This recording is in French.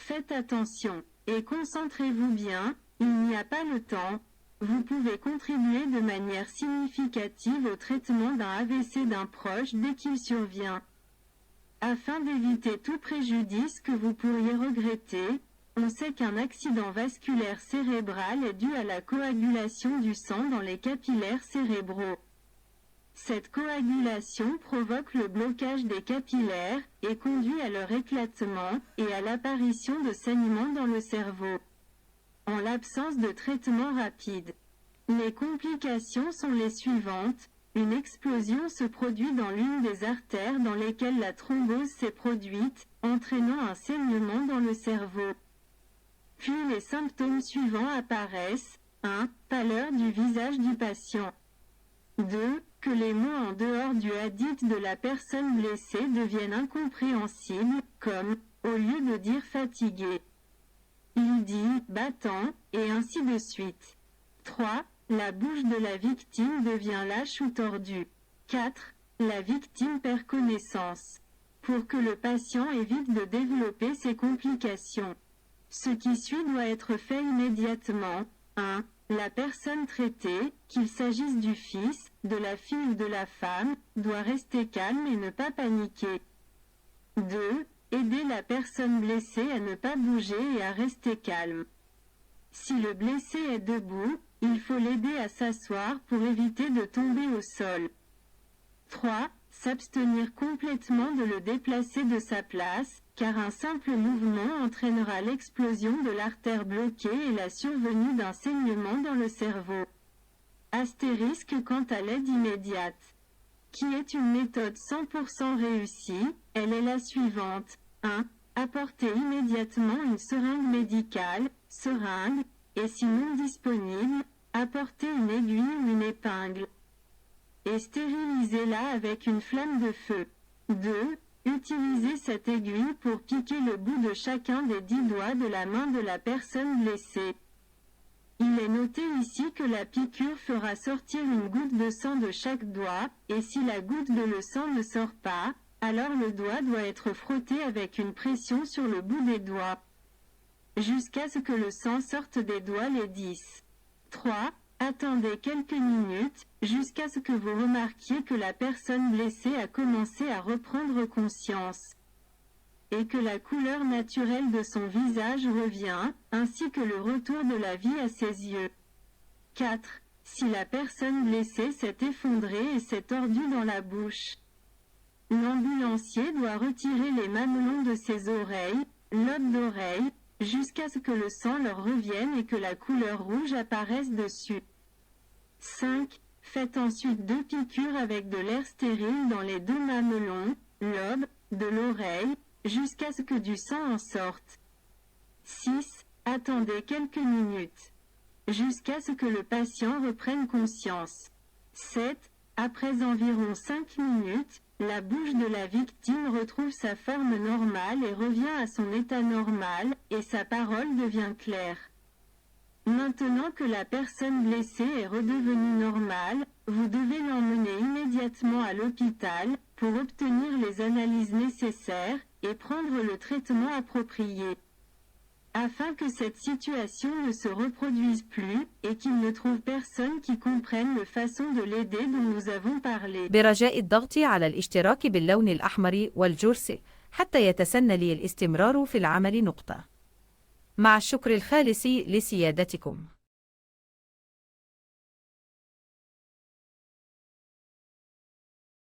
Faites attention et concentrez-vous bien, il n'y a pas le temps. Vous pouvez contribuer de manière significative au traitement d'un AVC d'un proche dès qu'il survient. Afin d'éviter tout préjudice que vous pourriez regretter, on sait qu'un accident vasculaire cérébral est dû à la coagulation du sang dans les capillaires cérébraux. Cette coagulation provoque le blocage des capillaires et conduit à leur éclatement et à l'apparition de saignements dans le cerveau. En l'absence de traitement rapide, les complications sont les suivantes. Une explosion se produit dans l'une des artères dans lesquelles la thrombose s'est produite, entraînant un saignement dans le cerveau. Puis les symptômes suivants apparaissent. 1. Pâleur du visage du patient. 2. Que les mots en dehors du hadith de la personne blessée deviennent incompréhensibles, comme, au lieu de dire fatigué, il dit battant, et ainsi de suite. 3. La bouche de la victime devient lâche ou tordue. 4. La victime perd connaissance. Pour que le patient évite de développer ces complications, ce qui suit doit être fait immédiatement. 1. La personne traitée, qu'il s'agisse du fils, de la fille ou de la femme, doit rester calme et ne pas paniquer. 2. Aider la personne blessée à ne pas bouger et à rester calme. Si le blessé est debout, il faut l'aider à s'asseoir pour éviter de tomber au sol. 3. S'abstenir complètement de le déplacer de sa place, car un simple mouvement entraînera l'explosion de l'artère bloquée et la survenue d'un saignement dans le cerveau. Astérisque quant à l'aide immédiate, qui est une méthode 100% réussie, elle est la suivante. 1. Apporter immédiatement une seringue médicale, seringue, et si non disponible, apporter une aiguille ou une épingle. Et stérilisez-la avec une flamme de feu. 2. Utilisez cette aiguille pour piquer le bout de chacun des 10 doigts de la main de la personne blessée. Il est noté ici que la piqûre fera sortir une goutte de sang de chaque doigt, et si la goutte de le sang ne sort pas, alors le doigt doit être frotté avec une pression sur le bout des doigts, jusqu'à ce que le sang sorte des doigts les 10. 3. Attendez quelques minutes, jusqu'à ce que vous remarquiez que la personne blessée a commencé à reprendre conscience, et que la couleur naturelle de son visage revient, ainsi que le retour de la vie à ses yeux. 4. Si la personne blessée s'est effondrée et s'est tordue dans la bouche, l'ambulancier doit retirer les mamelons de ses oreilles, lobes d'oreille, jusqu'à ce que le sang leur revienne et que la couleur rouge apparaisse dessus. 5. Faites ensuite 2 piqûres avec de l'air stérile dans les 2 mamelons, lobes, de l'oreille, jusqu'à ce que du sang en sorte. 6. Attendez quelques minutes, jusqu'à ce que le patient reprenne conscience. 7. Après environ 5 minutes, la bouche de la victime retrouve sa forme normale et revient à son état normal, et sa parole devient claire. Maintenant que la personne blessée est redevenue normale, vous devez l'emmener immédiatement à l'hôpital pour obtenir les analyses nécessaires et prendre le traitement approprié, afin que cette situation ne se reproduise plus et qu'il ne trouve personne qui comprenne la façon de l'aider dont nous avons parlé. برجاء الضغط على الاشتراك باللون الأحمر والجرس حتى يتسنى لي الاستمرار في العمل. مع الشكر الخالص لسيادتكم.